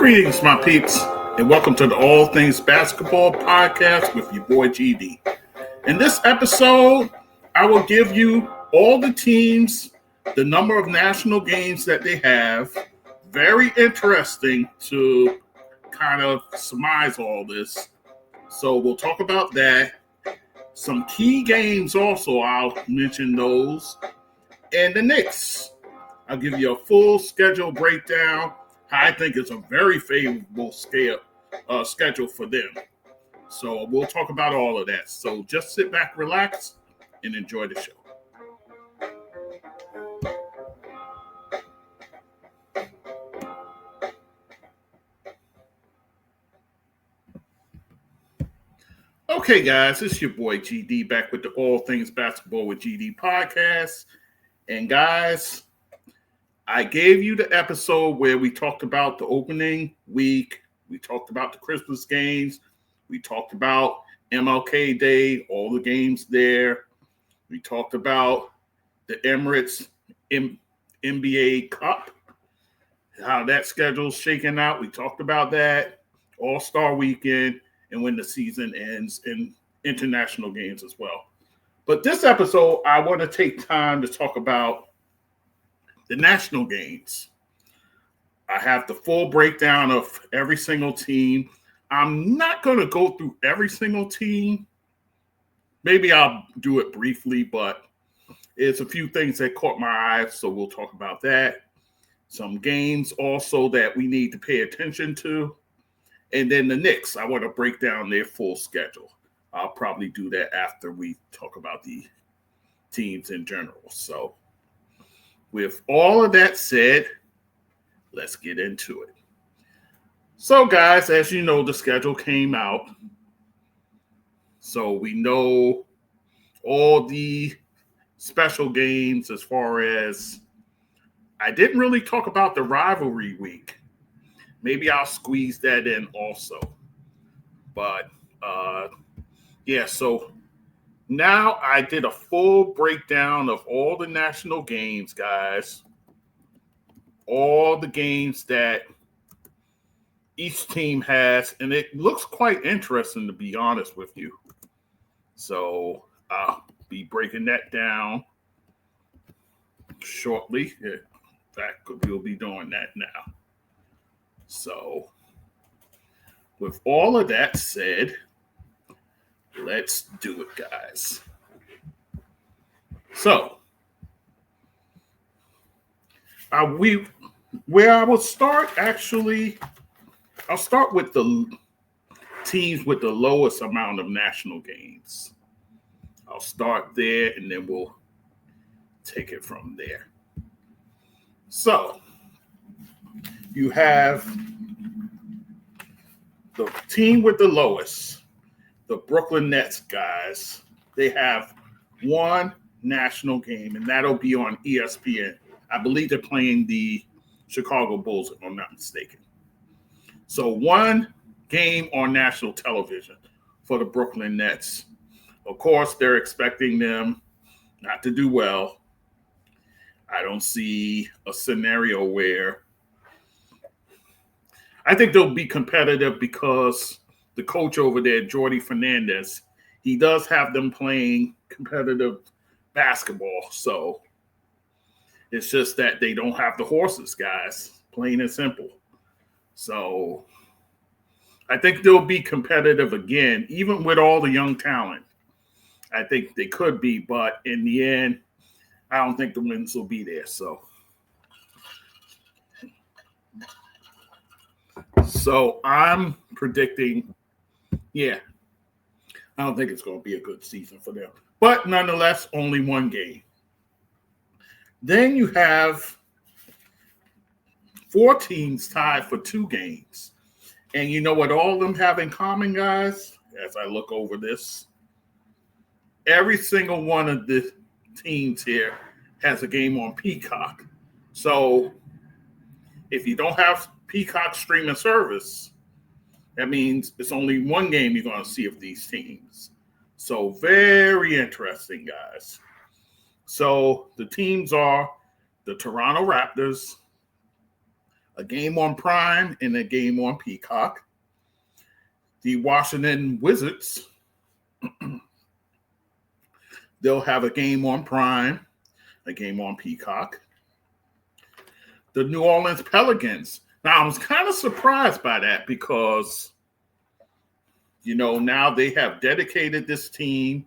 Greetings, my peeps, and welcome to the All Things Basketball Podcast with your boy GD. In this episode, I will give you all the teams, the number of national games that they have. Very interesting to kind of surmise all this. So we'll talk about that. Some key games also, I'll mention those. And the Knicks. I'll give you a full schedule breakdown. I think it's a very favorable schedule for them. So we'll talk about all of that. So just sit back, relax, and enjoy the show. Okay, guys, it's your boy GD back with the All Things Basketball with GD podcast. And guys, I gave you the episode where we talked about the opening week. We talked about the Christmas games. We talked about MLK Day, all the games there. We talked about the Emirates NBA Cup, how that schedule's shaking out. We talked about that, All-Star Weekend, and when the season ends, and international games as well. But this episode, I want to take time to talk about the national games. I have the full breakdown of every single team. I'm not going to go through every single team. Maybe I'll do it briefly, but it's a few things that caught my eye, so we'll talk about that. Some games also that we need to pay attention to. And then the Knicks, I want to break down their full schedule. I'll probably do that after we talk about the teams in general. So with all of that said, let's get into it. So, guys, as you know, the schedule came out. So we know all the special games as far as I didn't really talk about the rivalry week. Maybe I'll squeeze that in also. But, yeah, so now I did a full breakdown of all the national games, guys. All the games that each team has, and it looks quite interesting, to be honest with you. So I'll be breaking that down shortly. In fact, we'll be doing that now. So with all of that said, let's do it, guys. So, where I will start, actually, I'll start with the teams with the lowest amount of national games. I'll start there, and then we'll take it from there. So, you have the team with the lowest, the Brooklyn Nets, guys. They have one national game, and that'll be on ESPN. I believe they're playing the Chicago Bulls, if I'm not mistaken. So one game on national television for the Brooklyn Nets. Of course, they're expecting them not to do well. I don't see a scenario where I think they'll be competitive because the coach over there, Jordi Fernandez, he does have them playing competitive basketball. So it's just that they don't have the horses, guys, plain and simple. So I think they'll be competitive again, even with all the young talent. I think they could be, but in the end, I don't think the wins will be there. So I'm predicting, I don't think it's going to be a good season for them. But nonetheless, only one game. Then you have 4 teams tied for 2 games. And you know what all of them have in common, guys? As I look over this, every single one of the teams here has a game on Peacock. So if you don't have Peacock streaming service, that means it's only one game you're going to see of these teams. So very interesting, guys. So the teams are the Toronto Raptors, a game on Prime and a game on Peacock. The Washington Wizards, they'll have a game on Prime, a game on Peacock. The New Orleans Pelicans. Now, I was kind of surprised by that because, now they have dedicated this team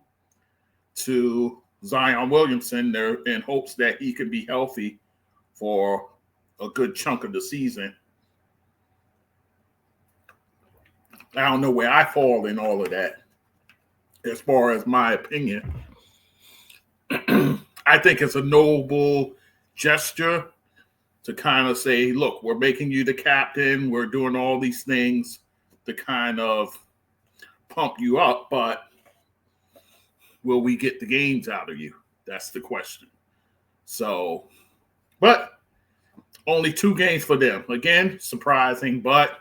to Zion Williamson there in hopes that he could be healthy for a good chunk of the season. I don't know where I fall in all of that as far as my opinion. I think it's a noble gesture to kind of say, look, we're making you the captain. We're doing all these things to kind of pump you up, but will we get the games out of you? That's the question. So, but only 2 games for them. Again, surprising, but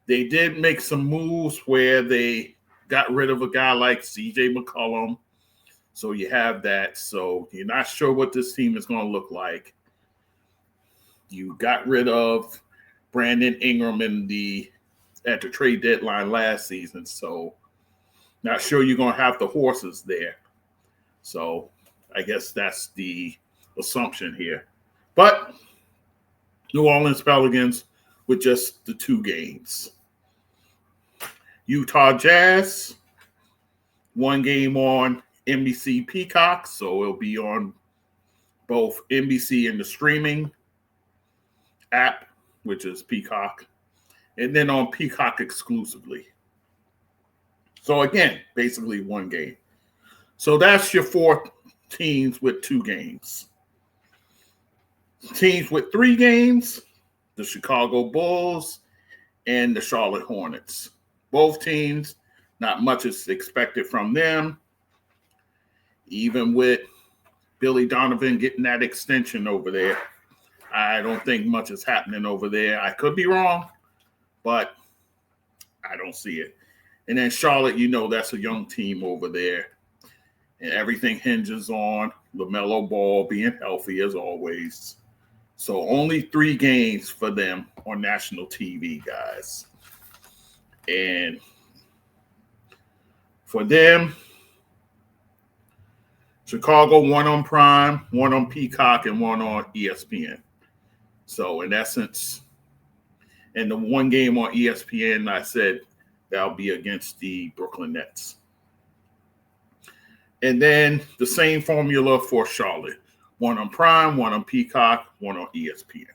they did make some moves where they got rid of a guy like CJ McCollum. So you have that. So you're not sure what this team is going to look like. You got rid of Brandon Ingram at the trade deadline last season. So not sure you're going to have the horses there. So I guess that's the assumption here. But New Orleans Pelicans with just the 2 games. Utah Jazz, 1 game on NBC Peacock, so it'll be on both NBC and the streaming app, which is Peacock, and then on Peacock exclusively. So again, basically 1 game. So that's your 4 teams with 2 games. Teams with 3 games, the Chicago Bulls and the Charlotte Hornets. Both teams, not much is expected from them. Even with Billy Donovan getting that extension over there, I don't think much is happening over there. I could be wrong, but I don't see it. And then Charlotte, that's a young team over there. And everything hinges on LaMelo Ball being healthy as always. So only 3 games for them on national TV, guys. And for them, Chicago, 1 on Prime, 1 on Peacock, and 1 on ESPN. So in essence, and the 1 game on ESPN, I said that'll be against the Brooklyn Nets. And then the same formula for Charlotte. 1 on Prime, 1 on Peacock, 1 on ESPN.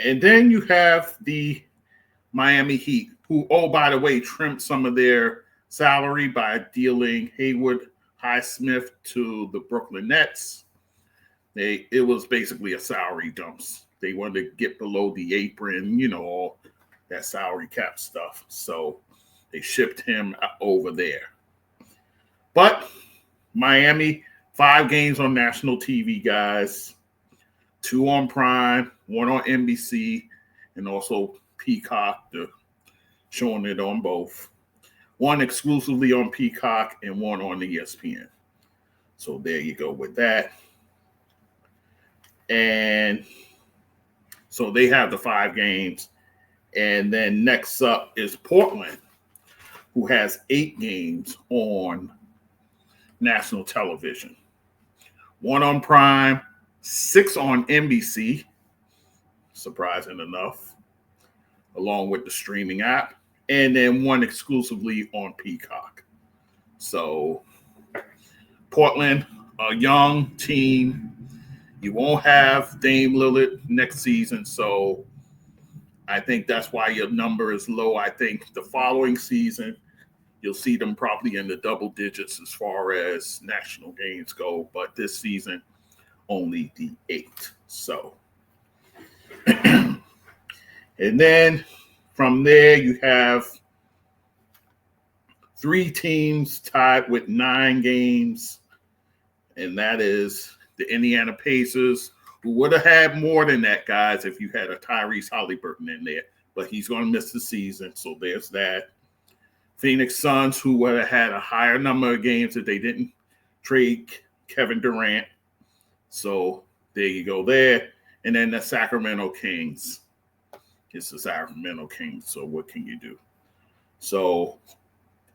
And then you have the Miami Heat, who, oh, by the way, trimmed some of their salary by dealing Haywood Highsmith to the Brooklyn Nets. It was basically a salary dumps. They wanted to get below the apron, all that salary cap stuff. So they shipped him over there. But Miami, 5 games on national TV, guys. 2 on Prime, 1 on NBC, and also Peacock, showing it on both. 1 exclusively on Peacock and 1 on ESPN. So there you go with that. And so they have the 5 games. And then next up is Portland, who has 8 games on national television. 1 on Prime, 6 on NBC, surprising enough, along with the streaming app, and then 1 exclusively on Peacock. So Portland, a young team. You won't have Dame Lillard next season, so I think that's why your number is low. I think the following season, you'll see them probably in the double digits as far as national games go, but this season, only the 8. So, and then from there, you have 3 teams tied with 9 games, and that is the Indiana Pacers, who would have had more than that, guys, if you had a Tyrese Haliburton in there, but he's going to miss the season, so there's that. Phoenix Suns, who would have had a higher number of games if they didn't trade Kevin Durant. So there you go there. And then the Sacramento Kings. It's the Sacramento Kings. So what can you do? So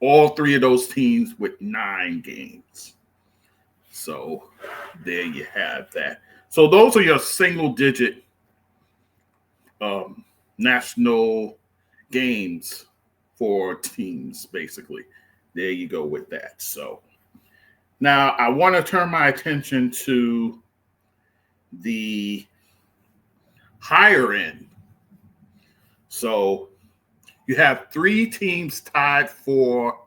all three of those teams with 9 games. So there you have that. So those are your single-digit national games for teams, basically. There you go with that. So now I want to turn my attention to the higher end. So you have 3 teams tied for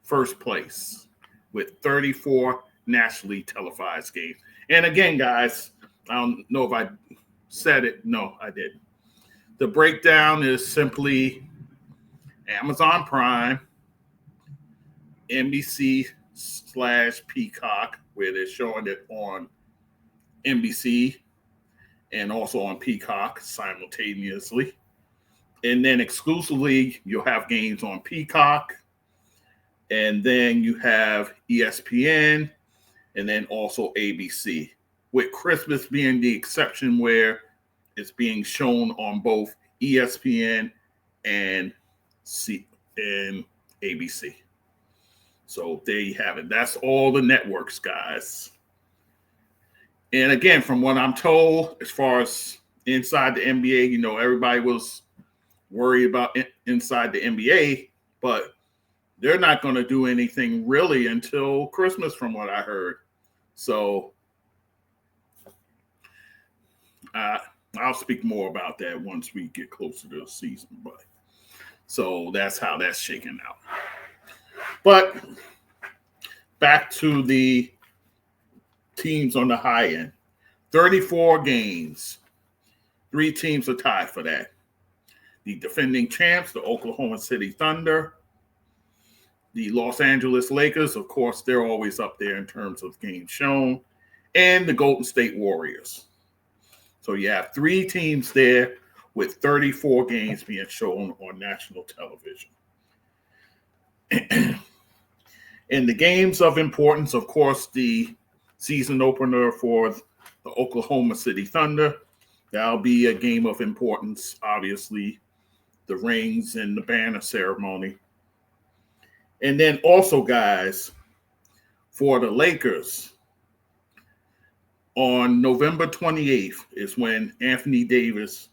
first place with 34 nationally televised games. And again, guys, I don't know if I said it. No, I didn't. The breakdown is simply Amazon Prime, NBC/Peacock, where they're showing it on NBC and also on Peacock simultaneously. And then exclusively, you'll have games on Peacock. And then you have ESPN and then also ABC, with Christmas being the exception where it's being shown on both ESPN and ABC. So there you have it. That's all the networks, guys. And again, from what I'm told, as far as inside the NBA, you know, everybody was worried about inside the NBA, but they're not going to do anything really until Christmas, from what I heard. So I'll speak more about that once we get closer to the season. But so that's how that's shaking out. But back to the teams on the high end. 34 games. 3 teams are tied for that. The defending champs, the Oklahoma City Thunder. The Los Angeles Lakers, of course, they're always up there in terms of games shown. And the Golden State Warriors. So you have 3 teams there with 34 games being shown on national television. In the games of importance, of course, the season opener for the Oklahoma City Thunder. That'll be a game of importance, obviously, the rings and the banner ceremony. And then also, guys, for the Lakers, on November 28th is when Anthony Davis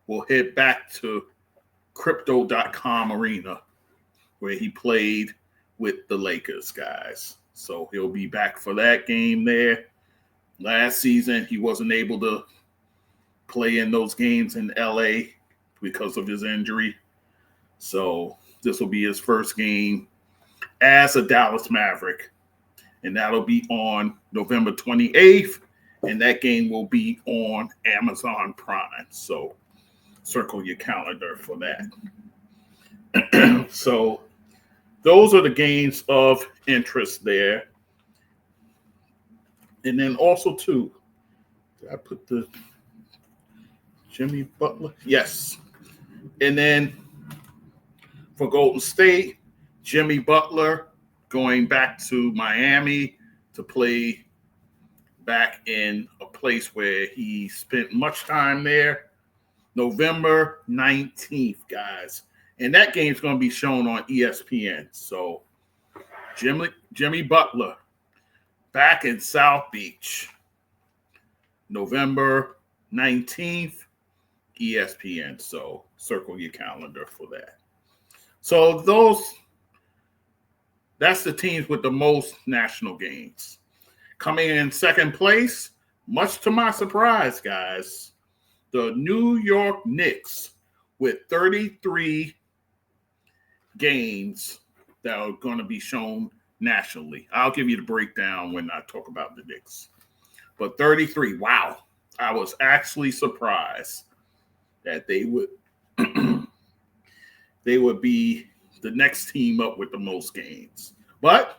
will head back to Crypto.com Arena, where he played with the Lakers, guys. So he'll be back for that game there. Last season, he wasn't able to play in those games in LA because of his injury. So this will be his first game as a Dallas Maverick. And that'll be on November 28th. And that game will be on Amazon Prime. So circle your calendar for that. So those are the games of interest there. And then also, too, did I put the Jimmy Butler? Yes. And then for Golden State, Jimmy Butler going back to Miami to play back in a place where he spent much time there. November 19th, guys. And that game's going to be shown on ESPN. So Jimmy Butler back in South Beach. November 19th, ESPN. So circle your calendar for that. So that's the teams with the most national games. Coming in second place, much to my surprise, guys, the New York Knicks with 33 games that are going to be shown nationally. I'll give you the breakdown when I talk about the Knicks. But 33, wow. I was actually surprised that they would be the next team up with the most games. But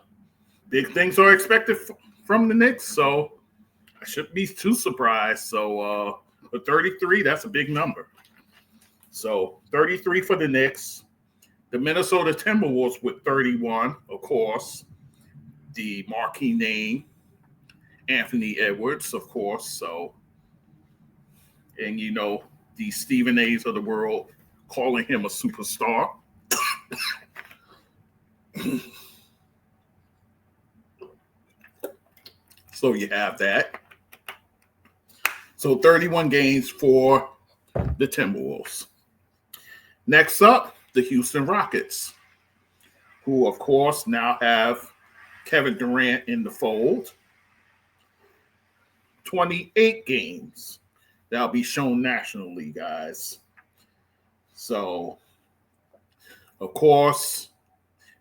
big things are expected from the Knicks, so I shouldn't be too surprised. So for 33, that's a big number. So 33 for the Knicks. The Minnesota Timberwolves with 31, of course. The marquee name, Anthony Edwards, of course. So And, the Stephen A's of the world calling him a superstar. So you have that. So 31 games for the Timberwolves. Next up, the Houston Rockets, who, of course, now have Kevin Durant in the fold. 28 games. That'll be shown nationally, guys. So, of course,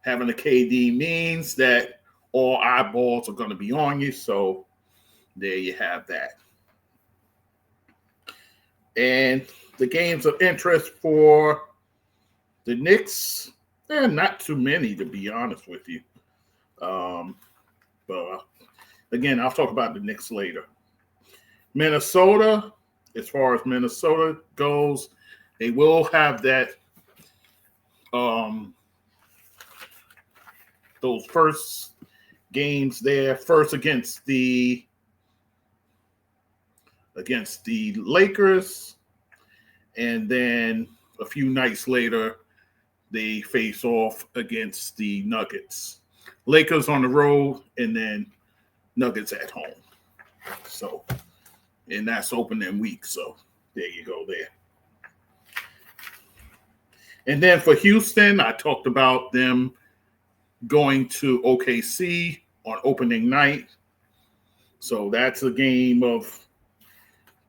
having a KD means that all eyeballs are going to be on you. So, there you have that. And the games of interest for the Knicks, they're not too many, to be honest with you. But again, I'll talk about the Knicks later. Minnesota, as far as Minnesota goes, they will have that those first games there, first against the Lakers, and then a few nights later they face off against the Nuggets. Lakers on the road, and then Nuggets at home. So, and that's opening week. So there you go there. And then for Houston, I talked about them going to OKC on opening night. So that's a game of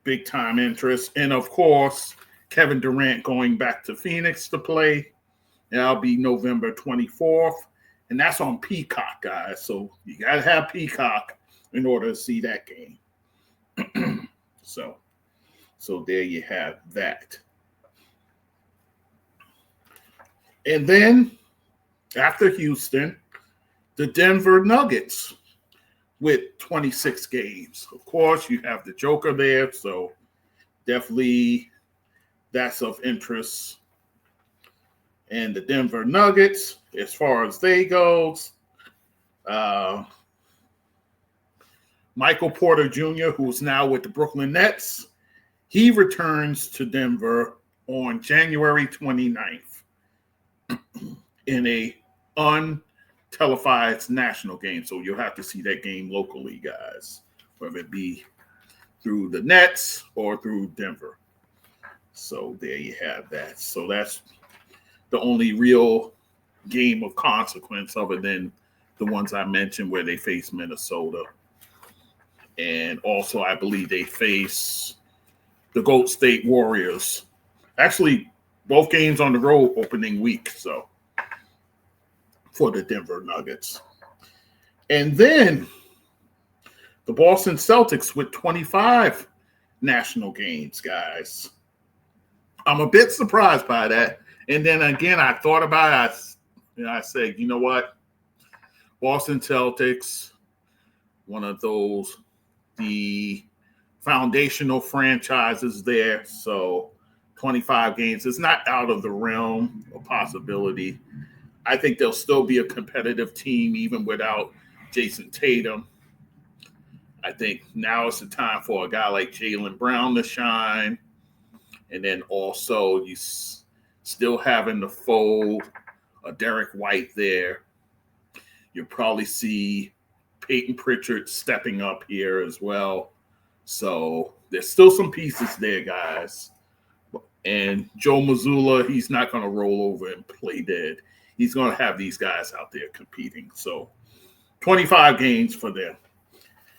big time interest. And of course, Kevin Durant going back to Phoenix to play. That'll be November 24th. And that's on Peacock, guys. So you got to have Peacock in order to see that game. So there you have that. And then after Houston, the Denver Nuggets with 26 games. Of course, you have the Joker there, so definitely that's of interest. And the Denver Nuggets, as far as they goes, Michael Porter Jr., who's now with the Brooklyn Nets, he returns to Denver on January 29th in a untelevised national game. So you'll have to see that game locally, guys, whether it be through the Nets or through Denver. So there you have that. So that's the only real game of consequence other than the ones I mentioned where they face Minnesota. And also, I believe they face the Golden State Warriors. Actually, both games on the road opening week. So for the Denver Nuggets. And then the Boston Celtics with 25 national games, guys. I'm a bit surprised by that. And then again, I thought about it. I said, you know what? Boston Celtics, one of those, the foundational franchises there. So 25 games is not out of the realm of possibility. I think they'll still be a competitive team even without Jason Tatum. I think now is the time for a guy like Jaylen Brown to shine. And then also you still having the fold of Derek White there. You'll probably see Peyton Pritchard stepping up here as well. So there's still some pieces there, guys. And Joe Mazzulla, he's not going to roll over and play dead. He's going to have these guys out there competing. So 25 games for them.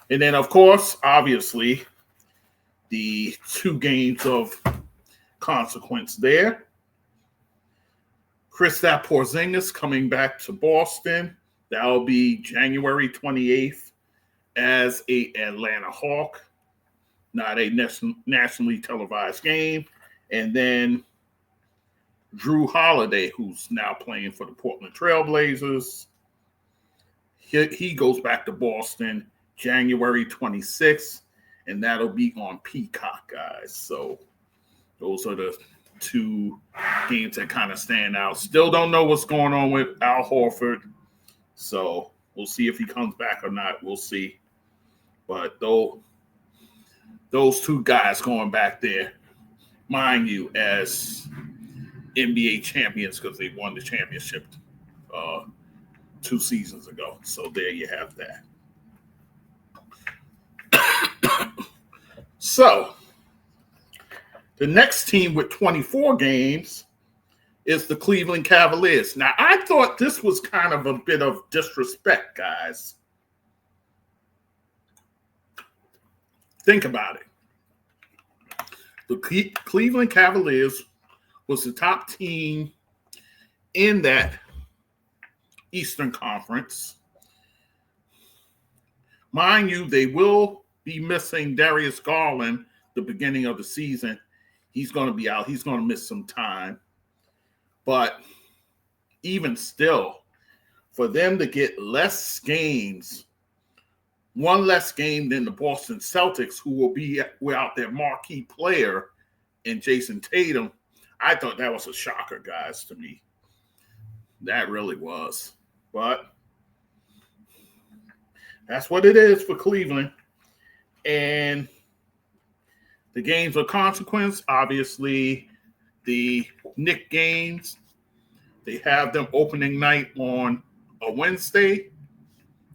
And then, of course, obviously, the 2 games of consequence there. Kristaps Porzingis coming back to Boston. That'll be January 28th as a Atlanta Hawk. Not a nationally televised game. And then Drew Holiday, who's now playing for the Portland Trailblazers. He goes back to Boston January 26th, and that'll be on Peacock, guys. So those are the 2 games that kind of stand out. Still don't know what's going on with Al Horford. So we'll see if he comes back or not. We'll see. But though those two guys going back there, mind you, as NBA champions because they won the championship 2 seasons ago. So there you have that. So the next team with 24 games is the Cleveland Cavaliers. Now, I thought this was kind of a bit of disrespect, guys. Think about it. The Cleveland Cavaliers was the top team in that Eastern Conference. Mind you, they will be missing Darius Garland the beginning of the season. He's going to be out. He's going to miss some time. But even still, for them to get less games, one less game than the Boston Celtics, who will be without their marquee player in Jason Tatum, I thought that was a shocker, guys, to me. That really was. But that's what it is for Cleveland. And the games of consequence, obviously, the Knicks games, they have them opening night on a Wednesday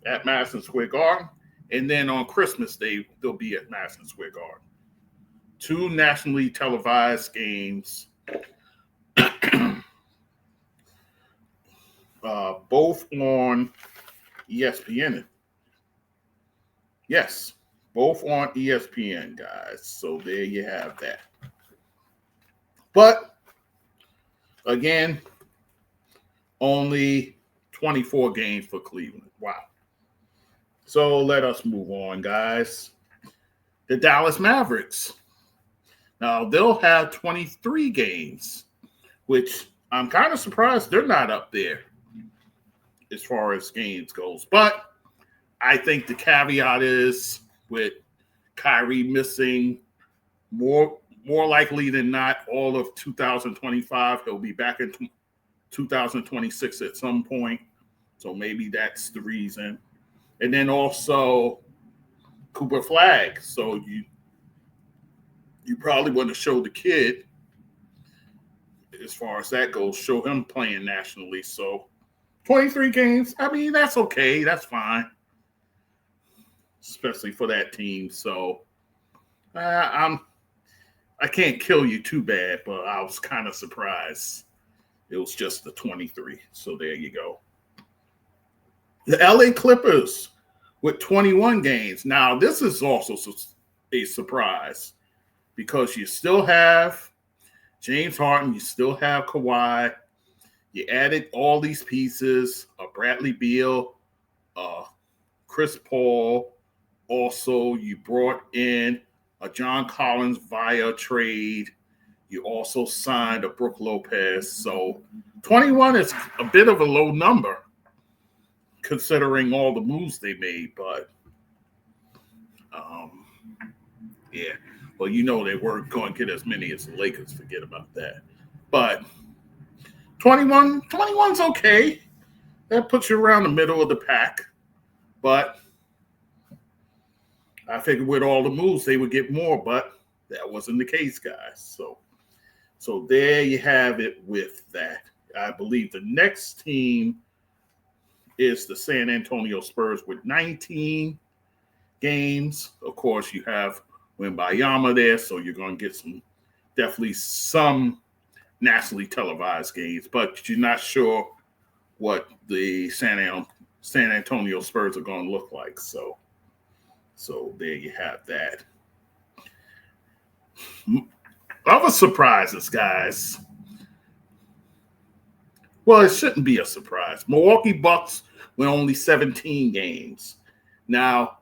at Madison Square Garden. And then on Christmas Day, they'll be at Madison Square Garden. 2 nationally televised games, both on ESPN. Yes, both on ESPN, guys. So there you have that. But, again, only 24 games for Cleveland. Wow. So let us move on, guys. The Dallas Mavericks. Now, they'll have 23 games, which I'm kind of surprised they're not up there as far as games goes. But I think the caveat is with Kyrie missing more likely than not all of 2025. He'll be back in 2026 at some point. So maybe that's the reason. And then also Cooper Flag. So you probably want to show the kid, as far as that goes, show him playing nationally. So 23 games, I mean, that's okay. That's fine. Especially for that team. So I can't kill you too bad, but I was kind of surprised. It was just the 23. So there you go. The LA Clippers with 21 games. Now, this is also a surprise because you still have James Harden, you still have Kawhi. You added all these pieces, Bradley Beal, Chris Paul. Also, you brought in a John Collins via trade. You also signed a Brook Lopez. So 21 is a bit of a low number considering all the moves they made. But, yeah. Well, you know they weren't going to get as many as the Lakers. Forget about that. But 21's okay. That puts you around the middle of the pack. But I figured with all the moves, they would get more, but that wasn't the case, guys. So there you have it with that. I believe the next team is the San Antonio Spurs with 19 games. Of course, you have Wembanyama there, so you're going to get definitely some nationally televised games, but you're not sure what the San Antonio Spurs are going to look like. So there you have that. Other surprises, guys. Well, it shouldn't be a surprise. Milwaukee Bucks with only 17 games. Now,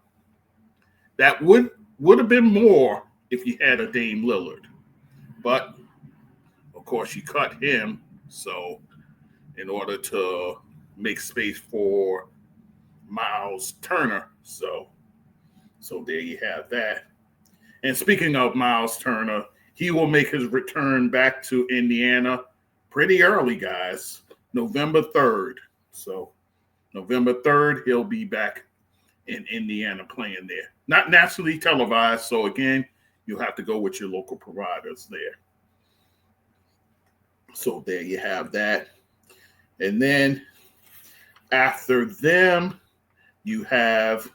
that would have been more if you had a Dame Lillard. But, of course, you cut him. So, in order to make space for Miles Turner. So there you have that. And speaking of Miles Turner, he will make his return back to Indiana pretty early, guys. November 3rd. So November 3rd, he'll be back in Indiana playing there. Not nationally televised. So again, you have to go with your local providers there. So there you have that. And then after them, you have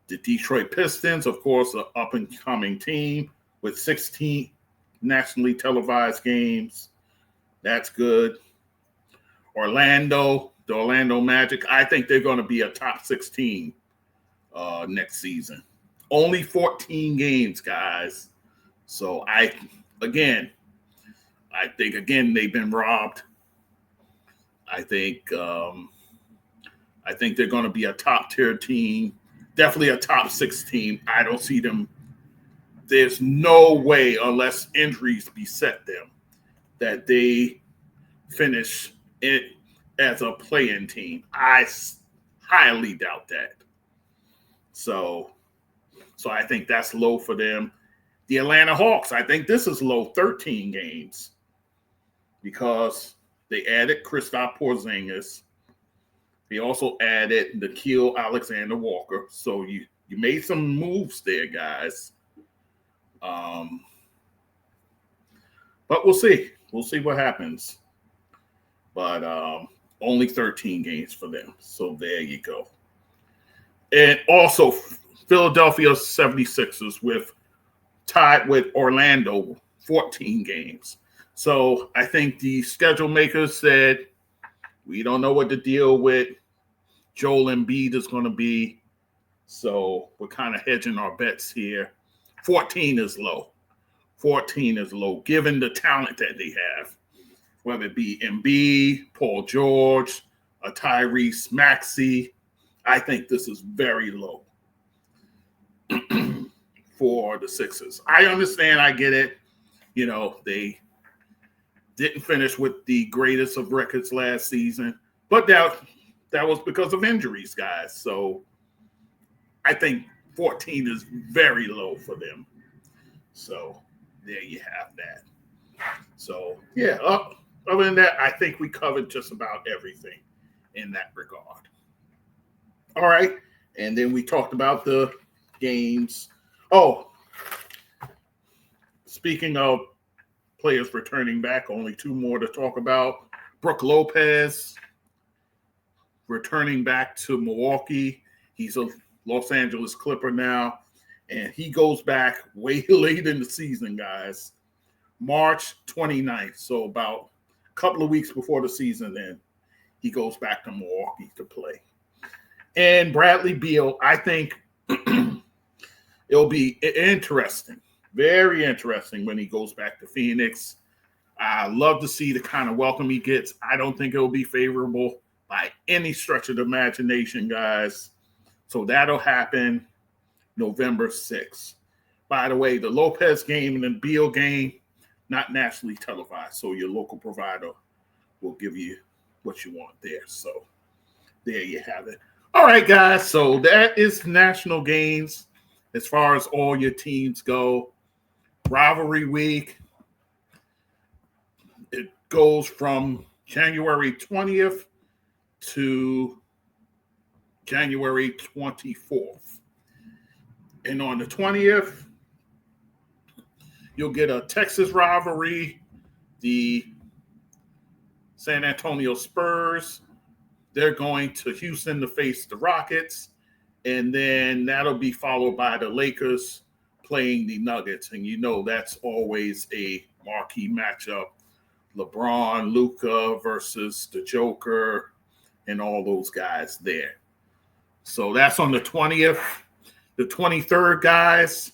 the Detroit Pistons, of course, an up-and-coming team with 16 nationally televised games. That's good. Orlando, the Orlando Magic, I think they're going to be a top 16 next season. Only 14 games, guys. So I think, they've been robbed. I think they're going to be a top-tier team. Definitely a top 6 team. I don't see them. There's no way, unless injuries beset them, that they finish it as a play-in team. I highly doubt that. So I think that's low for them. The Atlanta Hawks, I think this is low, 13 games, because they added Kristaps Porzingis. They also added Nickeil Alexander-Walker. So you made some moves there, guys. But we'll see. We'll see what happens. But only 13 games for them. So there you go. And also, Philadelphia 76ers tied with Orlando, 14 games. So I think the schedule makers said, we don't know what the deal with Joel Embiid is going to be. So we're kind of hedging our bets here. 14 is low. 14 is low, given the talent that they have, whether it be Embiid, Paul George, Tyrese Maxey. I think this is very low for the Sixers. I understand. I get it. You know, they didn't finish with the greatest of records last season, but that was because of injuries, guys. So I think 14 is very low for them. So there you have that. So, yeah, other than that, I think we covered just about everything in that regard. All right. And then we talked about the games. Oh, speaking of players returning back, only 2 more to talk about. Brook Lopez returning back to Milwaukee. He's a Los Angeles Clipper now, and he goes back way late in the season, guys. March 29th, so about a couple of weeks before the season end, he goes back to Milwaukee to play. And Bradley Beal, I think it'll be interesting, very interesting when he goes back to Phoenix. I love to see the kind of welcome he gets. I don't think it'll be favorable by any stretch of the imagination, guys. So that'll happen November 6th. By the way, the Lopez game and the Beal game, not nationally televised. So your local provider will give you what you want there. So there you have it. All right, guys. So that is national games as far as all your teams go. Rivalry week, it goes from January 20th to January 24th. And on the 20th, you'll get a Texas rivalry, the San Antonio Spurs. They're going to Houston to face the Rockets. And then that'll be followed by the Lakers playing the Nuggets. And you know that's always a marquee matchup. LeBron, Luka versus the Joker and all those guys there. So that's on the 20th. The 23rd, guys,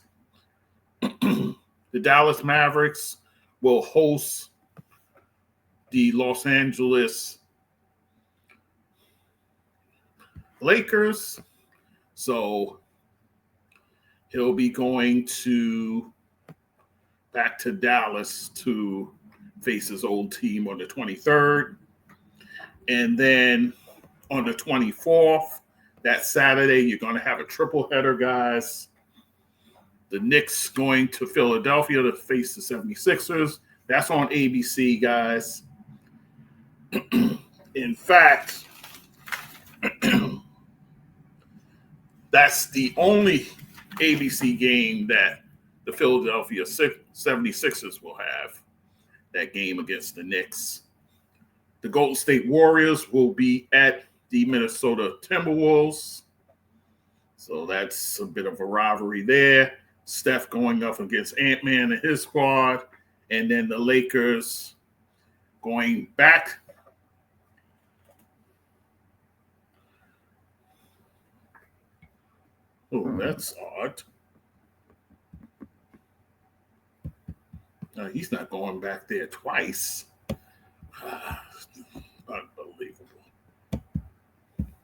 the Dallas Mavericks will host the Los Angeles Lakers. So he'll be going back to Dallas to face his old team on the 23rd. And then on the 24th, that Saturday, you're going to have a triple header, guys. The Knicks going to Philadelphia to face the 76ers. That's on ABC, guys. In fact, that's the only ABC game that the Philadelphia 76ers will have that game against the Knicks. The Golden State Warriors will be at the Minnesota Timberwolves. So that's a bit of a rivalry there. Steph going up against Ant-Man and his squad. And then the Lakers going back. Oh, that's odd. He's not going back there twice. Unbelievable.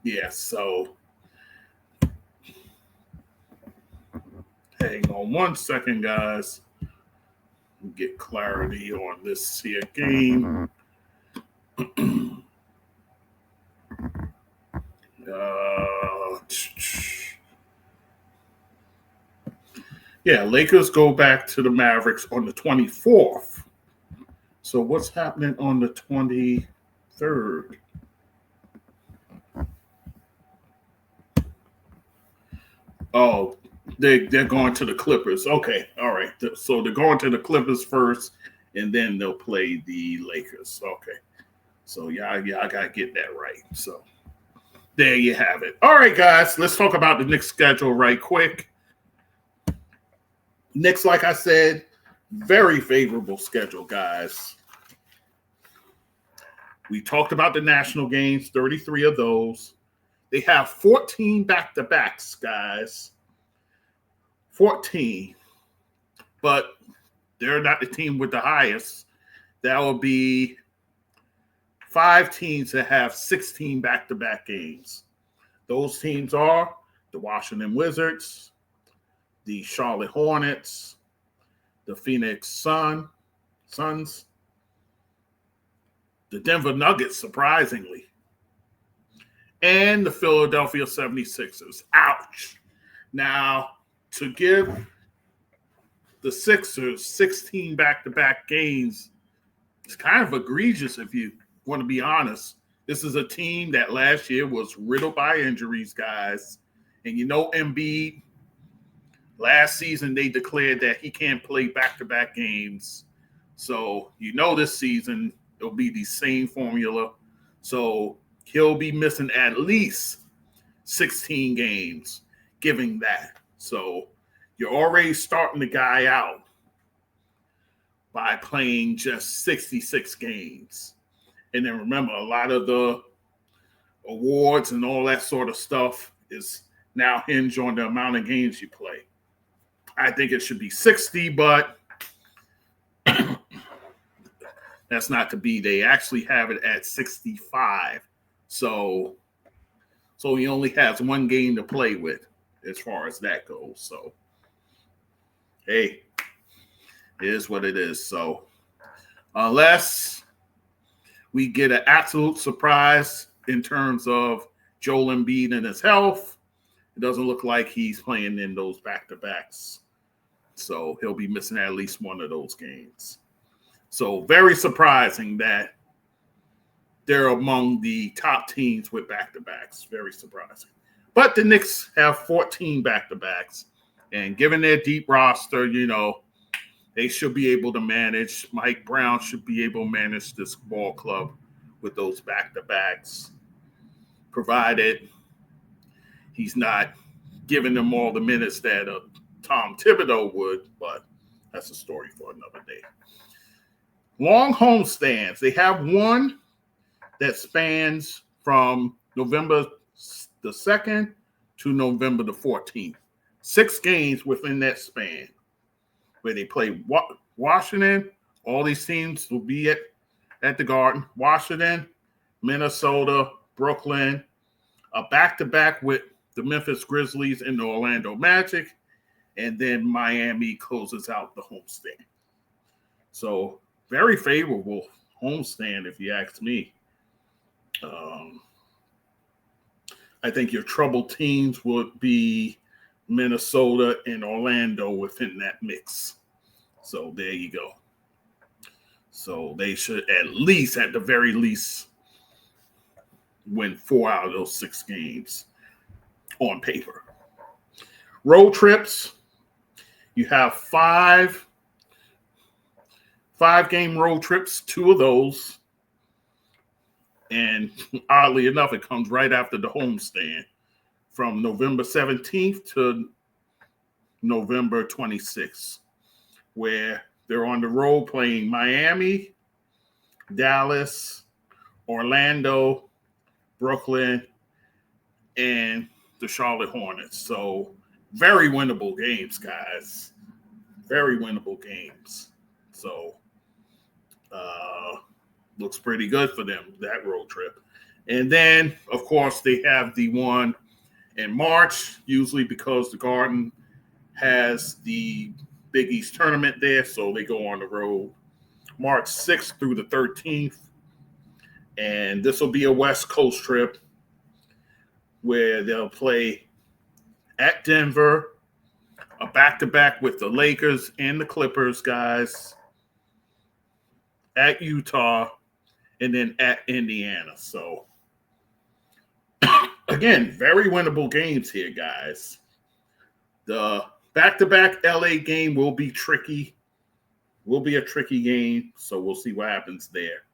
Yeah, so hang on one second, guys. Get clarity on this here game. Yeah, Lakers go back to the Mavericks on the 24th. So what's happening on the 23rd? Oh, they're going to the Clippers. Okay, all right. So they're going to the Clippers first, and then they'll play the Lakers. Okay. So yeah, I gotta get that right. So there you have it. All right, guys, let's talk about the Knicks schedule right quick. Knicks, like I said, very favorable schedule, guys. We talked about the national games, 33 of those. They have 14 back-to-backs, guys. 14. But they're not the team with the highest. That will be 5 teams that have 16 back-to-back games. Those teams are the Washington Wizards, the Charlotte Hornets, the Phoenix Suns, the Denver Nuggets, surprisingly, and the Philadelphia 76ers. Ouch. Now, to give the Sixers 16 back-to-back games, it's kind of egregious if you want to be honest. This is a team that last year was riddled by injuries, guys. And you know Embiid, last season they declared that he can't play back-to-back games. So you know this season it'll be the same formula. So he'll be missing at least 16 games, giving that. So you're already starting the guy out by playing just 66 games. And then remember, a lot of the awards and all that sort of stuff is now hinged on the amount of games you play. I think it should be 60, but that's not to be. They actually have it at 65. So he only has one game to play with as far as that goes. So, hey, it is what it is. So, unless we get an absolute surprise in terms of Joel Embiid and his health, it doesn't look like he's playing in those back-to-backs. So he'll be missing at least one of those games. So very surprising that they're among the top teams with back-to-backs. Very surprising. But the Knicks have 14 back-to-backs. And given their deep roster, you know, they should be able to manage. Mike Brown should be able to manage this ball club with those back-to-backs, provided he's not giving them all the minutes that Tom Thibodeau would, but that's a story for another day. Long homestands. They have one that spans from November the 2nd to November the 14th. 6 games within that span where they play Washington. All these teams will be at the Garden. Washington, Minnesota, Brooklyn, a back-to-back with the Memphis Grizzlies and the Orlando Magic, and then Miami closes out the homestand. So very favorable homestand, if you ask me. I think your troubled teams would be Minnesota and Orlando within that mix. So there you go. So they should at the very least, win 4 out of those 6 games on paper. Road trips. You have five game road trips, 2 of those. And oddly enough, it comes right after the homestand from November 17th to November 26th, where they're on the road playing Miami, Dallas, Orlando, Brooklyn, and the Charlotte Hornets. So very winnable games, guys. Very winnable games. So looks pretty good for them, that road trip. And then, of course, they have the one in March, usually because the Garden has the Big East tournament there, so they go on the road March 6th through the 13th. And this will be a West Coast trip where they'll play at Denver, a back-to-back with the Lakers and the Clippers, guys, at Utah, and then at Indiana. So, again, very winnable games here, guys. The back-to-back LA game will be tricky. Will be a tricky game, so we'll see what happens there.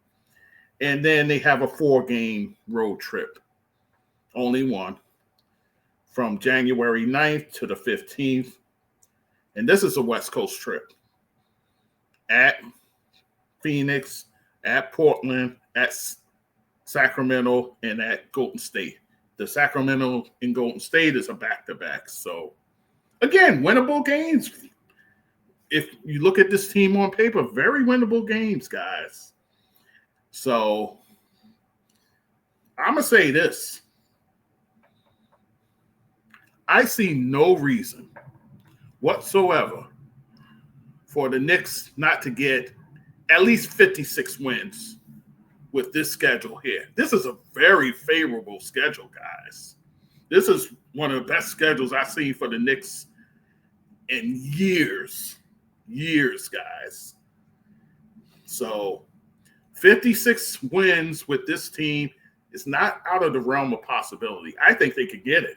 And then they have a 4-game road trip. Only one. From January 9th to the 15th. And this is a West Coast trip. At Phoenix, at Portland, at Sacramento, and at Golden State. The Sacramento and Golden State is a back-to-back. So, again, winnable games. If you look at this team on paper, very winnable games, guys. So, I'm going to say this. I see no reason whatsoever for the Knicks not to get at least 56 wins with this schedule here. This is a very favorable schedule, guys. This is one of the best schedules I've seen for the Knicks in years, guys. So 56 wins with this team is not out of the realm of possibility. I think they could get it.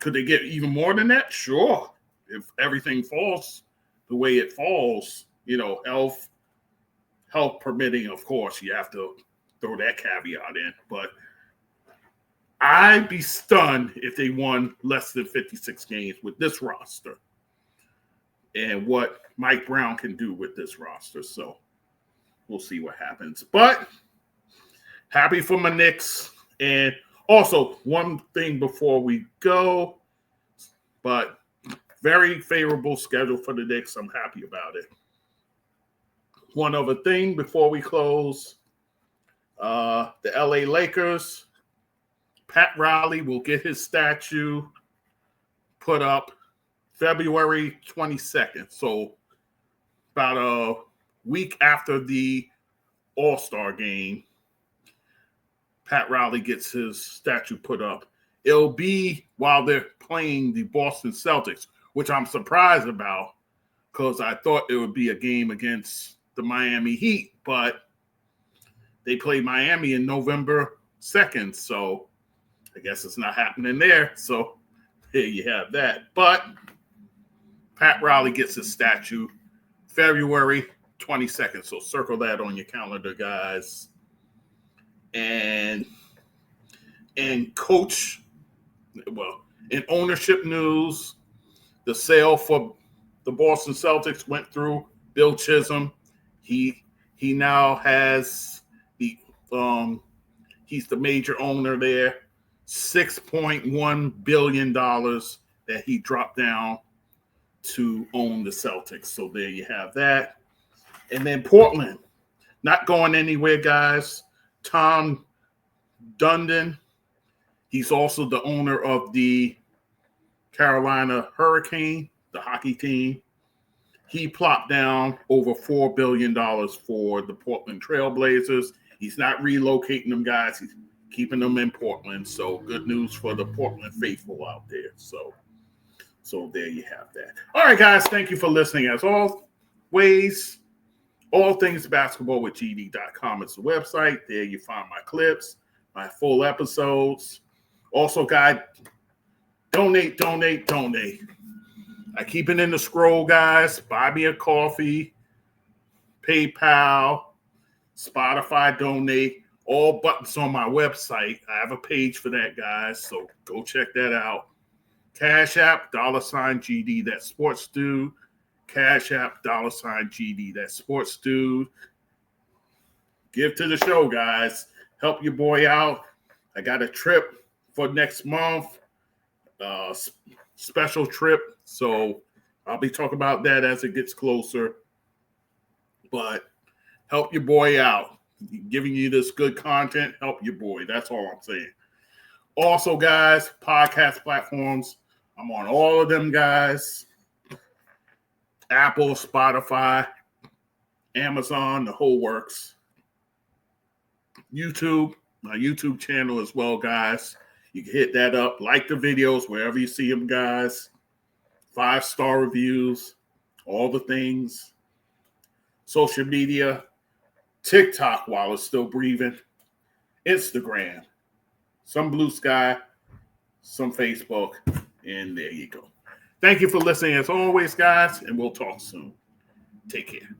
Could they get even more than that? Sure. If everything falls the way it falls, health permitting, of course, you have to throw that caveat in. But I'd be stunned if they won less than 56 games with this roster and what Mike Brown can do with this roster. So we'll see what happens. But happy for my Knicks. And also, one thing before we go, but very favorable schedule for the Knicks. I'm happy about it. One other thing before we close, the LA Lakers, Pat Riley will get his statue put up February 22nd. So about a week after the All-Star game, Pat Riley gets his statue put up. It'll be while they're playing the Boston Celtics, which I'm surprised about because I thought it would be a game against the Miami Heat, but they play Miami in November 2nd, so I guess it's not happening there. So here you have that. But Pat Riley gets his statue February 22nd, so circle that on your calendar, guys. And coach, well, in ownership news, the sale for the Boston Celtics went through. Bill Chisholm, he now has the he's the major owner there. $6.1 billion that he dropped down to own the Celtics. So there you have that. And then Portland, not going anywhere, guys. Tom Dundon, he's also the owner of the Carolina Hurricane, the hockey team. He plopped down over $4 billion for the Portland Trailblazers. He's not relocating them, guys. He's keeping them in Portland. So good news for the Portland faithful out there. So there you have that. All right, guys, thank you for listening. As always, All Things Basketball with gd.com is the website. There you find my clips, my full episodes. Also, guys, donate. I keep it in the scroll, guys. Buy me a coffee, PayPal, Spotify donate. All buttons on my website. I have a page for that, guys. So go check that out. CashApp, $GD, that sports dude. CashApp, $GD, that sports dude. Give to the show, guys. Help your boy out. I got a trip for next month, special trip. So I'll be talking about that as it gets closer. But help your boy out. Giving you this good content, help your boy. That's all I'm saying. Also, guys, podcast platforms. I'm on all of them, guys. Apple, Spotify, Amazon, the whole works. YouTube, my YouTube channel as well, guys. You can hit that up. Like the videos wherever you see them, guys. 5-star reviews, all the things. Social media, TikTok while it's still breathing. Instagram, some Blue Sky, some Facebook, and there you go. Thank you for listening as always, guys, and we'll talk soon. Take care.